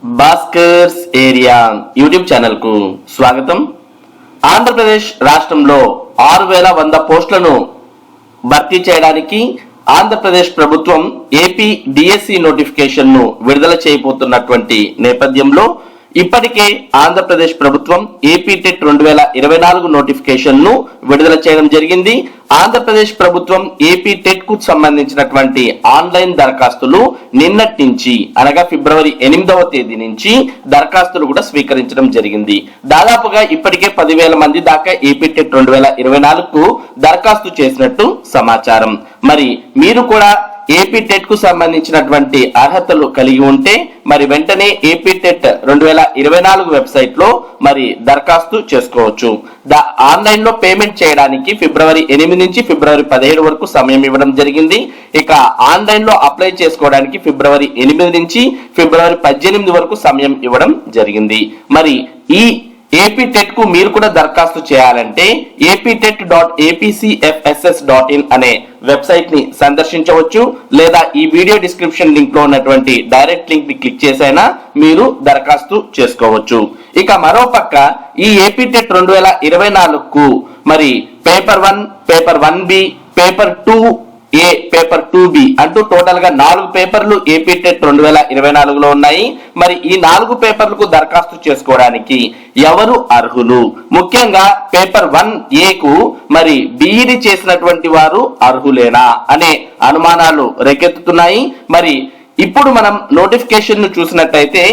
Bhaskar's area YouTube channel కు స్వాగతం. ఆంధ్రప్రదేశ్ రాష్ట్రంలో 6100 పోస్టులను భర్తీ చేయడానికి ఆంధ్రప్రదేశ్ ప్రభుత్వం ఏపీ డిఎస్సి నోటిఫికేషన్ ను విడుదల చేయబోతున్నటువంటి నేపథ్యంలో ఇప్పటికే ఆంధ్రప్రదేశ్ ప్రభుత్వం ఏపీ టెట్ 2024 నోటిఫికేషన్ ను విడుదల చేయడం జరిగింది. ఆంధ్రప్రదేశ్ ప్రభుత్వం ఏపీ టెట్ కు సంబంధించినటువంటి ఆన్లైన్ దరఖాస్తులు నిన్నటి నుంచి అనగా ఫిబ్రవరి 8వ తేదీ నుంచి దరఖాస్తులు కూడా స్వీకరించడం జరిగింది. దాదాపుగా ఇప్పటికే 10,000 మంది దాకా ఏపీ టెట్ 2024 కు దరఖాస్తు చేసినట్టు సమాచారం. మరి మీరు కూడా ఏపీ టెట్ కు సంబంధించినటువంటి అర్హతలు కలిగి ఉంటే మరి వెంటనే ఏపీ టెట్ 2024 వెబ్సైట్ లో మరి దరఖాస్తు చేసుకోవచ్చు. ఆన్లైన్ లో పేమెంట్ చేయడానికి ఫిబ్రవరి 8 నుంచి ఫిబ్రవరి 17 వరకు సమయం ఇవ్వడం జరిగింది. ఇక ఆన్లైన్ లో అప్లై చేసుకోవడానికి ఫిబ్రవరి 8 నుంచి ఫిబ్రవరి 18 వరకు సమయం ఇవ్వడం జరిగింది. మరి ఈ ఏపీ టెట్ కు మీరు కూడా దరఖాస్తు చేయాలంటే aptet.apcfss.in అనే వెబ్సైట్ ని సందర్శించవచ్చు, లేదా ఈ వీడియో డిస్క్రిప్షన్ లింక్ లో ఉన్నటువంటి డైరెక్ట్ లింక్ ని క్లిక్ చేసైనా మీరు దరఖాస్తు చేసుకోవచ్చు. ఇక మరో పక్క ఈ ఏపీ టెట్ 2024 కు మరి paper 1, paper 1B, paper 2A, paper 2B అంటూ టోటల్ గా 4 పేపర్లు ఏపీ టెట్ 2024 లో ఉన్నాయి. మరి ఈ 4 పేపర్లకు దరఖాస్తు చేసుకోవడానికి ఎవరు అర్హులు? ముఖ్యంగా పేపర్ 1A కు మరి బీఈడి చేసినటువంటి వారు అర్హులేనా అనే అనుమానాలు రేకెత్తుతున్నాయి. మరి ఇప్పుడు మనం నోటిఫికేషన్ ను చూసినట్టయితే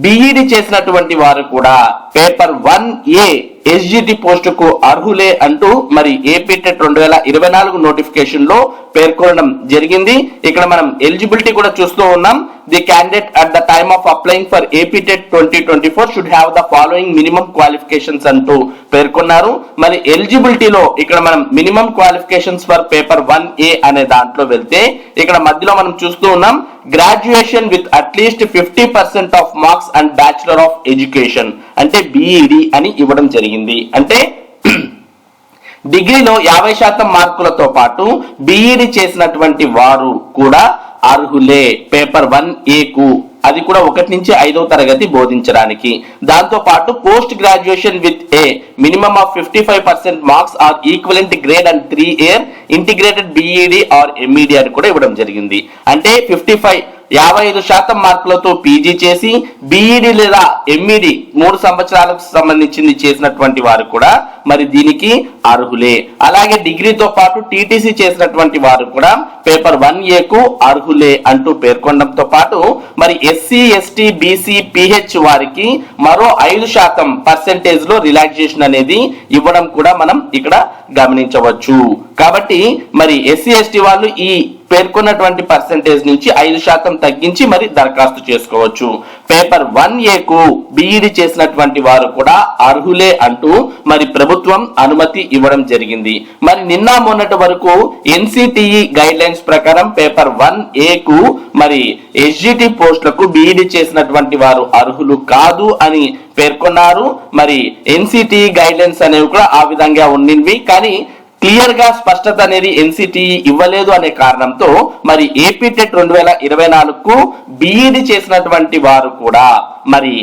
బీఈడి చేసినటువంటి వారు కూడా పేపర్ 1A ఎస్జిటి పోస్టుకు అర్హులే అంటూ మరి ఏపీ టెట్ 2024 నోటిఫికేషన్ లో పేర్కొనడం జరిగింది. ఇక్కడ మనం ఎలిజిబిలిటీ కూడా చూస్తూ ఉన్నాం. The candidate at the time of applying for AP TET 2024 should have the following minimum qualifications అంటూ పేర్కొన్నారు. మరి ఎలిజిబిలిటీలో ఇక్కడ మనం minimum qualifications for paper 1A అనే దాంట్లో వెళ్తే ఇక్కడ మధ్యలో మనం చూస్తూ ఉన్నాం graduation with at least 50% of marks and bachelor of education అంటే బీఈడి అని ఇవ్వడం జరిగింది. అంటే డిగ్రీలో 50% మార్కులతో పాటు బీఈడి చేసినటువంటి వారు కూడా అర్హులే పేపర్ 1A కు, అది కూడా 1 నుంచి 5వ తరగతి బోధించడానికి. దాంతో పాటు post graduation with a minimum of 55% marks or equivalent grade and 3 year integrated BEd or MEd అని కూడా ఇవ్వడం జరిగింది. అంటే 55% మార్కులతో పీజీ చేసి బీఈడి లేదా ఎంఈడి 3 సంవత్సరాలకు సంబంధించింది చేసినటువంటి వారు కూడా మరి దీనికి అర్హులే. అలాగే డిగ్రీతో పాటు టీటీసీ చేసినటువంటి వారు కూడా పేపర్ 1A కు అర్హులే అంటూ పేర్కొనడంతో పాటు మరి ఎస్సీ, ఎస్టీ, బీసీ, పిహెచ్ వారికి మరో 5% లో రిలాక్సేషన్ అనేది ఇవ్వడం కూడా మనం ఇక్కడ గమనించవచ్చు. కాబట్టి మరి ఎస్సీ, ఎస్టీ వాళ్ళు ఈ పేర్కొన్నటువంటి పర్సెంటేజ్ నుంచి 5% తగ్గించి మరి దరఖాస్తు చేసుకోవచ్చు. పేపర్ 1A కు బీఈడి చేసినటువంటి వారు కూడా అర్హులే అంటూ మరి ప్రభుత్వం అనుమతి ఇవ్వడం జరిగింది. మరి నిన్న మొన్నటి వరకు ఎన్సిటిఈ గైడ్ లైన్స్ ప్రకారం పేపర్ 1A కు మరి ఎస్జిటి పోస్టులకు బీఈడి చేసినటువంటి వారు అర్హులు కాదు అని పేర్కొన్నారు. మరి ఎన్సిటిఈ గైడ్ లైన్స్ అనేవి కూడా ఆ విధంగా ఉండినవి, కానీ క్లియర్ గా స్పష్టత అనేది ఎన్సిటిఈ ఇవ్వలేదు అనే కారణంతో మరి ఏపీ టెట్ 2024 కు బీఈడి చేసినటువంటి వారు కూడా మరి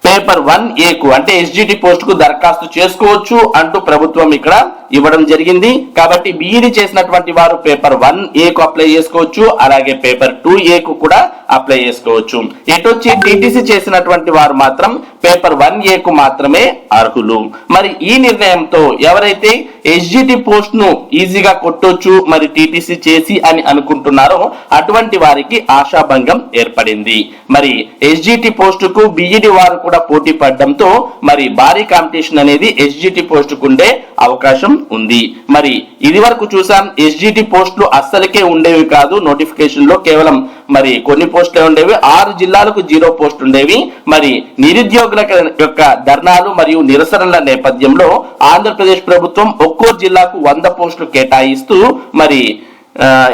పేపర్ 1A కు అంటే ఎస్జిటి పోస్ట్ కు దరఖాస్తు చేసుకోవచ్చు అంటూ ప్రభుత్వం ఇక్కడ ఇవ్వడం జరిగింది. కాబట్టి బీఈడి చేసినటువంటి వారు పేపర్ 1A కు అప్లై చేసుకోవచ్చు, అలాగే పేపర్ 2A కు కూడా అప్లై చేసుకోవచ్చు. ఎటొచ్చి టీటీసీ చేసినటువంటి వారు మాత్రం పేపర్ 1A కు మాత్రమే అర్హులు. మరి ఈ నిర్ణయంతో ఎవరైతే ఎస్జిటి పోస్ట్ ను ఈజీగా కొట్టొచ్చు మరి టీటీసీ చేసి అని అనుకుంటున్నారో అటువంటి వారికి ఆశాభంగం ఏర్పడింది. మరి ఎస్జిటి పోస్టుకు బీఈడి వారు కూడా పోటీ పడడంతో మరి భారీ కాంపిటీషన్ అనేది ఎస్జిటి పోస్టుకు ఉండే అవకాశం ఉంది. మరి ఇది వరకు చూసాం ఎస్జిటి పోస్టులు అస్సలకే ఉండేవి కాదు నోటిఫికేషన్ లో, కేవలం మరి కొన్ని పోస్టులే ఉండేవి. 6 జిల్లాలకు 0 పోస్ట్ ఉండేవి. మరి నిరుద్యోగుల యొక్క ధర్నాలు మరియు నిరసనల నేపథ్యంలో ఆంధ్రప్రదేశ్ ప్రభుత్వం ఒక్కో జిల్లాకు 100 పోస్టులు కేటాయిస్తూ మరి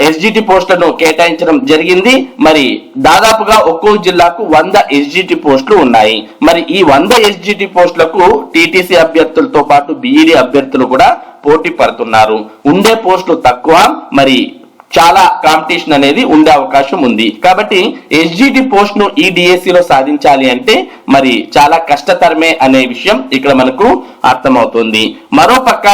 ఎస్జిటి పోస్టులను కేటాయించడం జరిగింది. మరి దాదాపుగా ఒక్కో జిల్లాకు 100 ఎస్జిటి పోస్టులు ఉన్నాయి. మరి ఈ 100 ఎస్జిటి పోస్టులకు టీటీసీ అభ్యర్థులతో పాటు బీఈడి అభ్యర్థులు కూడా పోటీ పడుతున్నారు. ఉండే పోస్టులు తక్కువ, మరి చాలా కాంపిటీషన్ అనేది ఉండే అవకాశం ఉంది. కాబట్టి ఎస్జిటి పోస్ట్ ను ఈ డిఎస్సిలో సాధించాలి అంటే మరి చాలా కష్టతరమే అనే విషయం ఇక్కడ మనకు అర్థమవుతుంది. మరోపక్క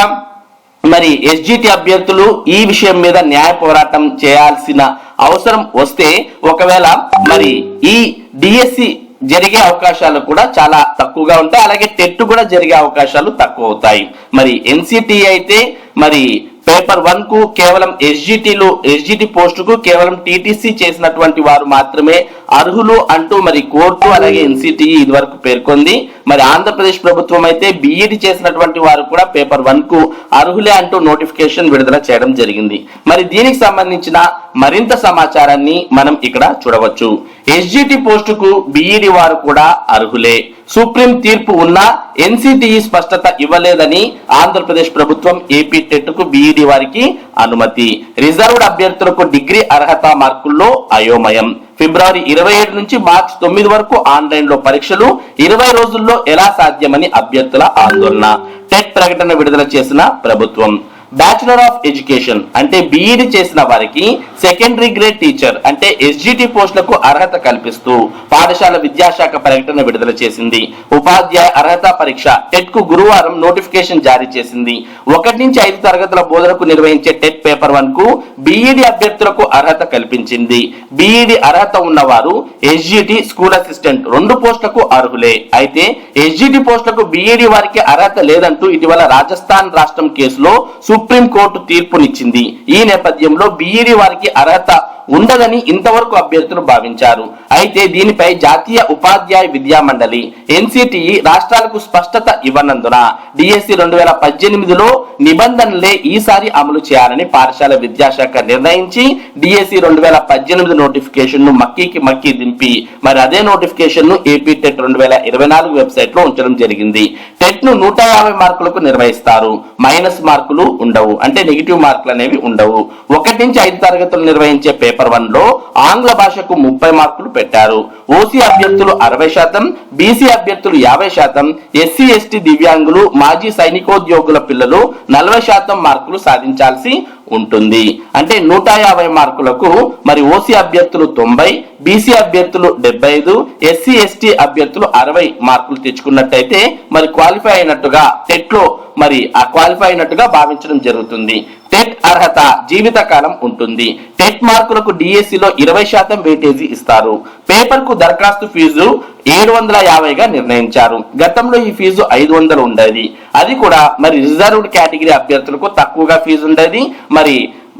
మరి ఎస్జిటి అభ్యర్థులు ఈ విషయం మీద న్యాయ పోరాటం చేయాల్సిన అవసరం వస్తే ఒకవేళ మరి ఈ డిఎస్సి జరిగే అవకాశాలు కూడా చాలా తక్కువగా ఉంటాయి. అలాగే టెట్ కూడా జరిగే అవకాశాలు తక్కువ అవుతాయి. మరి ఎన్సిటి అయితే మరి పేపర్ 1 కు కేవలం ఎస్జిటి పోస్టుకు కేవలం టీటీసీ చేసినటువంటి వారు మాత్రమే అర్హులు అంటూ మరి కోర్టు అలాగే ఎన్సిటి ఇది వరకు పేర్కొంది. మరి ఆంధ్రప్రదేశ్ ప్రభుత్వం అయితే బీఈడి చేసినటువంటి వారు కూడా పేపర్ 1 కు అర్హులే అంటూ నోటిఫికేషన్ విడుదల చేయడం జరిగింది. మరి దీనికి సంబంధించిన మరింత సమాచారాన్ని మనం ఇక్కడ చూడవచ్చు. ఎస్జిటి పోస్టుకు బీఈడి వారు కూడా అర్హులే. సుప్రీం తీర్పు ఉన్నా ఎన్సిటిఈ స్పష్టత ఇవ్వలేదని ఆంధ్రప్రదేశ్ ప్రభుత్వం ఏపీ టెట్ కు బీఈడి వారికి అనుమతి. రిజర్వ్డ్ అభ్యర్థులకు డిగ్రీ అర్హత మార్కుల్లో అయోమయం. ఫిబ్రవరి 27 నుంచి మార్చి 9 వరకు ఆన్లైన్ లో పరీక్షలు 20 రోజుల్లో ఎలా సాధ్యమని అభ్యర్థుల ఆందోళన. టెట్ ప్రకటన విడుదల చేసిన ప్రభుత్వం. బ్యాచులర్ ఆఫ్ ఎడ్యుకేషన్ అంటే బీఈడి చేసిన వారికి సెకండరీ గ్రేడ్ టీచర్ అంటే ఎస్జిటి పోస్టులకు అర్హత కల్పిస్తూ పాఠశాల విద్యాశాఖ ప్రకటన విడుదల చేసింది. ఉపాధ్యాయ అర్హత పరీక్ష టెట్ కు గురువారం నోటిఫికేషన్ జారీ చేసింది. 1 నుంచి 5 తరగతుల బోధనకు నిర్వహించే టెట్ పేపర్ 1 కు బీఈడి అభ్యర్థులకు అర్హత కల్పించింది. బీఈడి అర్హత ఉన్నవారు ఎస్జిటి స్కూల్ అసిస్టెంట్ 2 పోస్టులకు అర్హులే. అయితే ఎస్జిటి పోస్టులకు బీఈడి వారికి అర్హత లేదంటూ ఇటీవల రాజస్థాన్ రాష్ట్రం కేసులో సుప్రీం కోర్టు తీర్పునిచ్చింది. ఈ నేపథ్యంలో బీఈడి వారికి అర్హత ఉండదని ఇంతవరకు అభ్యర్థులు భావించారు. అయితే దీనిపై జాతీయ ఉపాధ్యాయ విద్యా మండలి ఎన్సిటిఈ రాష్ట్రాలకు స్పష్టత ఇవ్వనందున డిఎస్సి 2018లో నిబంధనలే ఈసారి అమలు చేయాలని పాఠశాల విద్యాశాఖ నిర్ణయించి డిఎస్సి 2018 నోటిఫికేషన్ ను మక్కి దింపి మరి అదే నోటిఫికేషన్ ను ఏపీ టెట్ 2024 వెబ్సైట్ లో ఉంచడం జరిగింది. టెట్ ను 150 మార్కులకు నిర్వహిస్తారు. మైనస్ మార్కులు ఉండవు, అంటే నెగిటివ్ మార్కులు అనేవి ఉండవు. 1 నుంచి 5 తరగతులు నిర్వహించే పేపర్ 1 లో ఆంగ్ల భాషకు 30 మార్కులు పెట్టారు. ఓసీ అభ్యర్థులు 60%, బీసీ అభ్యర్థులు 50%, ఎస్సీ ఎస్టీ దివ్యాంగులు మాజీ సైనికోద్యోగుల పిల్లలు 40% మార్కులు సాధించాల్సి ఉంటుంది. అంటే 150 మార్కులకు మరి ఓసీ అభ్యర్థులు 90, బీసీ అభ్యర్థులు 75, ఎస్సీ ఎస్టీ అభ్యర్థులు 60 మార్కులు తెచ్చుకున్నట్టయితే మరి క్వాలిఫై అయినట్టుగా టెట్ లో మరి ఆ క్వాలిఫై అయినట్టుగా భావించడం జరుగుతుంది. టెట్ అర్హత జీవితకాలం ఉంటుంది. టెట్ మార్కులకు డిఎస్సిలో 20% వెయిటేజీ ఇస్తారు. పేపర్ కు దరఖాస్తు ఫీజు 750గా నిర్ణయించారు. గతంలో ఈ ఫీజు 500 ఉండేది. అది కూడా మరి రిజర్వ్డ్ కేటగిరీ అభ్యర్థులకు తక్కువగా ఫీజు ఉండేది, మరి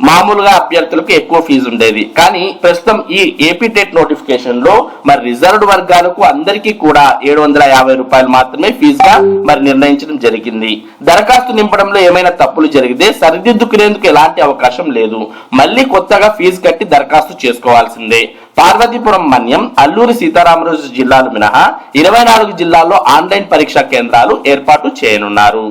మామూలుగా అభ్యర్థులకు ఎక్కువ ఫీజు ఉండేది. కానీ ప్రస్తుతం ఈ ఏపీ టెట్ నోటిఫికేషన్ లో మరి రిజర్వ్డ్ వర్గాలకు అందరికీ కూడా 750 రూపాయలు మాత్రమే ఫీజుగా మరి నిర్ణయించడం జరిగింది. దరఖాస్తు నింపడంలో ఏమైనా తప్పులు జరిగితే సరిదిద్దుకునేందుకు ఎలాంటి అవకాశం లేదు. మళ్ళీ కొత్తగా ఫీజు కట్టి దరఖాస్తు చేసుకోవాల్సిందే. పార్వతీపురం, మన్యం, అల్లూరి సీతారామరాజు జిల్లాలు మినహా 24 జిల్లాల్లో ఆన్లైన్ పరీక్షా కేంద్రాలు ఏర్పాటు చేయనున్నారు.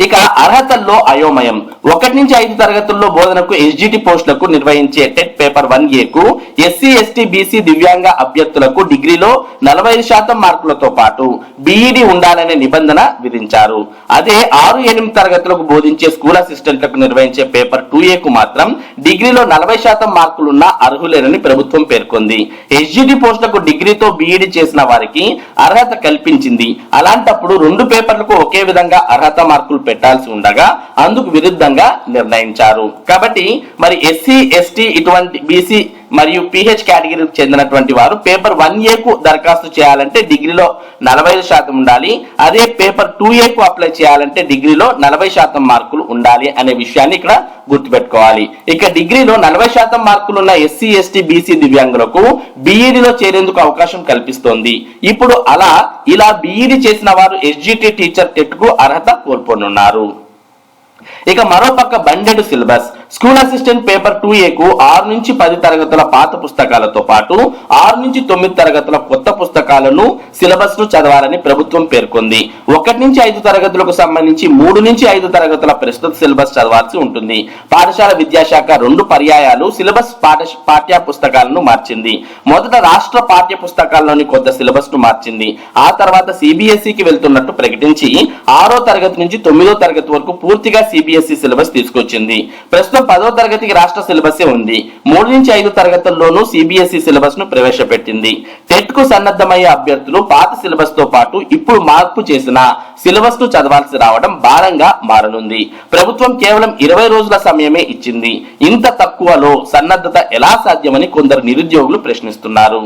ఇక అర్హతల్లో అయోమయం. 1 నుంచి 5 తరగతుల్లో బోధనకు ఎస్జిటి పోస్టులకు నిర్వహించే టెట్ పేపర్ 1A కు ఎస్సీ ఎస్టీ బీసీ దివ్యాంగ అభ్యర్థులకు డిగ్రీలో 45% మార్కులతో పాటు బీఈడి ఉండాలనే నిబంధన విధించారు. అదే 6-8 తరగతులకు బోధించే స్కూల్ అసిస్టెంట్లకు నిర్వహించే పేపర్ 2A కు మాత్రం డిగ్రీలో 40% మార్కులున్న అర్హులేనని ప్రభుత్వం పేర్కొంది. ఎస్జిటి పోస్టులకు డిగ్రీతో బీఈడి చేసిన వారికి అర్హత కల్పించింది. అలాంటప్పుడు 2 పేపర్లకు ఒకే విధంగా అర్హత మార్కులు పెట్టాల్సి ఉండగా అందుకు విరుద్ధంగా నిర్ణయించారు. కాబట్టి మరి ఎస్సీ ఎస్టీ ఇటువంటి బీసీ మరియు పిహెచ్ కేటగిరీకి చెందినటువంటి వారు పేపర్ 1A కు దరఖాస్తు చేయాలంటే డిగ్రీలో 45% ఉండాలి. అదే పేపర్ 2A కు అప్లై చేయాలంటే డిగ్రీలో 40% మార్కులు ఉండాలి అనే విషయాన్ని ఇక్కడ గుర్తుపెట్టుకోవాలి. ఇక డిగ్రీలో 40% మార్కులు ఉన్న ఎస్సీ ఎస్టీ బీసీ దివ్యాంగులకు బీఈడిలో చేరేందుకు అవకాశం కల్పిస్తోంది. ఇప్పుడు ఇలా బీఈడి చేసిన వారు ఎస్జిటి టీచర్ టెట్ కు అర్హత కోల్పోనున్నారు. ఇక మరోపక్క బండెడ్ syllabus. School assistant paper 2A కు 6 నుంచి 10 తరగతుల పాత పుస్తకాలతో పాటు 6 నుంచి 9 తరగతుల కొత్త పుస్తకాలు పుస్తకాలను సిలబస్ ను చదవాలని ప్రభుత్వం పేర్కొంది. 1 నుంచి 5 తరగతులకు సంబంధించి 3 నుంచి 5 తరగతుల ప్రస్తుత సిలబస్ చదవాల్సి ఉంటుంది. పాఠశాల విద్యాశాఖ 2 పర్యాయాలు సిలబస్ పాఠ్య పుస్తకాలను మార్చింది. మొదట రాష్ట్ర పాఠ్య పుస్తకాల్లోని కొంత సిలబస్ ను మార్చింది. ఆ తర్వాత సిబిఎస్ఈకి వెళ్తున్నట్టు ప్రకటించి 6వ తరగతి నుంచి 9వ తరగతి వరకు పూర్తిగా సిబిఎస్ఈ సిలబస్ తీసుకొచ్చింది. ప్రస్తుతం 10వ తరగతికి రాష్ట్ర సిలబస్ ఉంది. 3 నుంచి 5 తరగతుల్లోనూ సిబిఎస్ఈ సిలబస్ ను ప్రవేశపెట్టింది. టెట్ కు సన్నద్ధమయ్యే అభ్యర్థులు పాత సిలబస్ తో పాటు ఇప్పుడు మార్పు చేసిన సిలబస్ ను చదవాల్సి రావడం భారంగా మారనుంది. ప్రభుత్వం కేవలం 20 రోజుల సమయమే ఇచ్చింది. ఇంత తక్కువలో సన్నద్ధత ఎలా సాధ్యమని కొందరు నిరుద్యోగులు ప్రశ్నిస్తున్నారు.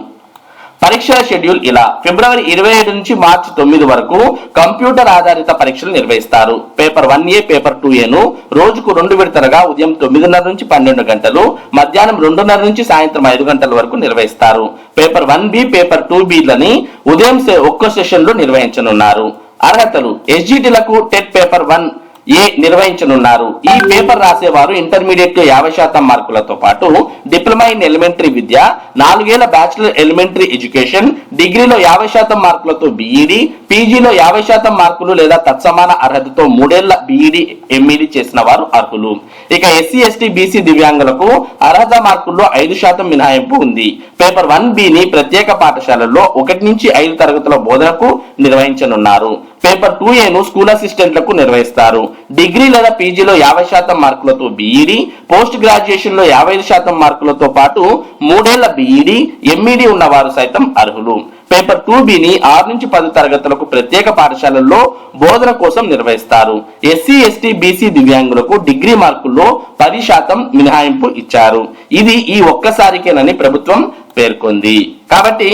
పరీక్షల షెడ్యూల్ ఇలా: ఫిబ్రవరి 27 నుంచి మార్చి 9 వరకు కంప్యూటర్ ఆధారిత పరీక్షలు నిర్వహిస్తారు. పేపర్ 1A, పేపర్ 2Aను రోజుకు 2 విడతలుగా ఉదయం 9:30 నుంచి 12 గంటలు, మధ్యాహ్నం 2:30 నుంచి సాయంత్రం 5 గంటల వరకు నిర్వహిస్తారు. పేపర్ 1B, పేపర్ 2Bలని ఉదయం ఒక్కో సెషన్ లో నిర్వహించనున్నారు. అర్హతలు: ఎస్జిటిలకు టెట్ పేపర్ 1A నిర్వహించనున్నారు. ఈ పేపర్ రాసేవారు ఇంటర్మీడియట్ లో 50% మార్కులతో పాటు డిప్లొమా ఇన్ ఎలిమెంటరీ విద్య, 4 ఏళ్ల బ్యాచిలర్ ఎలిమెంటరీ ఎడ్యుకేషన్, డిగ్రీలో 50% మార్కులతో బిఈడి, పీజీలో 50% మార్కులు లేదా తత్సమాన అర్హతతో 3 ఏళ్ల బిఈడి, ఎంఈడి చేసిన వారు అర్హులు. ఇక ఎస్సీ, ఎస్టీ, బీసీ దివ్యాంగులకు అర్హత మార్కుల్లో 5% మినహాయింపు ఉంది. పేపర్ 1Bని ప్రత్యేక పాఠశాలల్లో 1 నుంచి 5 తరగతుల బోధనకు నిర్వహించనున్నారు. పేపర్ 2Aను స్కూల్ అసిస్టెంట్లకు నిర్వహిస్తారు. డిగ్రీ లేదా పీజీలో 50% మార్కులతో బిఈడి, పోస్ట్ గ్రాడ్యుయేషన్ లో 55% మార్కులతో పాటు 3 ఏళ్ల బిఈడి, ఎంఈడి ఉన్నవారు సైతం అర్హులు. పేపర్ 2Bని 6 నుంచి 10 తరగతులకు ప్రత్యేక పాఠశాలల్లో బోధన కోసం నిర్వహిస్తారు. ఎస్సీ, ఎస్టీ, బీసీ దివ్యాంగులకు డిగ్రీ మార్కుల్లో 10% మినహాయింపు ఇచ్చారు. ఇది ఈ ఒక్కసారికేనని ప్రభుత్వం పేర్కొంది. కాబట్టి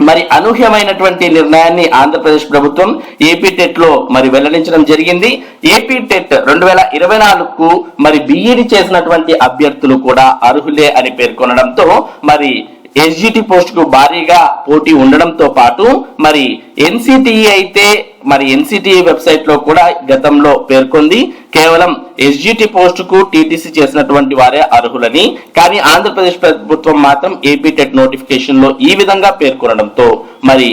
మరి అనూహ్యమైనటువంటి నిర్ణయాన్ని ఆంధ్రప్రదేశ్ ప్రభుత్వం ఏపీ టెట్ లో మరి వెల్లడించడం జరిగింది. ఏపీ టెట్ 2024కు మరి బిఈడి చేసినటువంటి అభ్యర్థులు కూడా అర్హులే అని పేర్కొనడంతో మరి ఎస్జిటి పోస్ట్ కు భారీగా పోటీ ఉండడంతో పాటు మరి ఎన్సిటిఈ అయితే మరి ఎన్సిటిఈ వెబ్సైట్ లో కూడా గతంలో పేర్కొంది కేవలం ఎస్జిటి పోస్ట్ కు టీటీసీ చేసినటువంటి వారే అర్హులని. కానీ ఆంధ్రప్రదేశ్ ప్రభుత్వం మాత్రం ఏపీ టెట్ నోటిఫికేషన్ లో ఈ విధంగా పేర్కొనడంతో మరి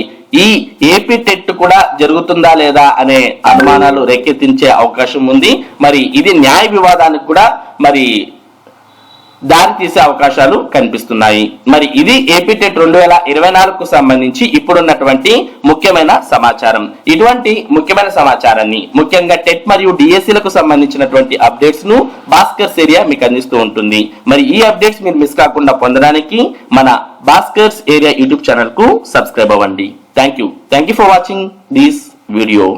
ఈ ఏపీ టెట్ కూడా జరుగుతుందా లేదా అనే అనుమానాలు రేకెత్తించే అవకాశం ఉంది. మరి ఇది న్యాయ వివాదానికి కూడా మరి దారి తీసే అవకాశాలు కనిపిస్తున్నాయి. మరి ఇది ఏపీ టెట్ 2024కు సంబంధించి ఇప్పుడున్నటువంటి ముఖ్యమైన సమాచారం. ఇటువంటి ముఖ్యమైన సమాచారాన్ని ముఖ్యంగా టెట్ మరియు డిఎస్సీలకు సంబంధించినటువంటి అప్డేట్స్ ను భాస్కర్స్ ఏరియా మీకు అందిస్తూ ఉంటుంది. మరి ఈ అప్డేట్స్ మీరు మిస్ కాకుండా పొందడానికి మన భాస్కర్స్ ఏరియా యూట్యూబ్ ఛానల్ కు సబ్స్క్రైబ్ అవ్వండి. Thank you for watching this video.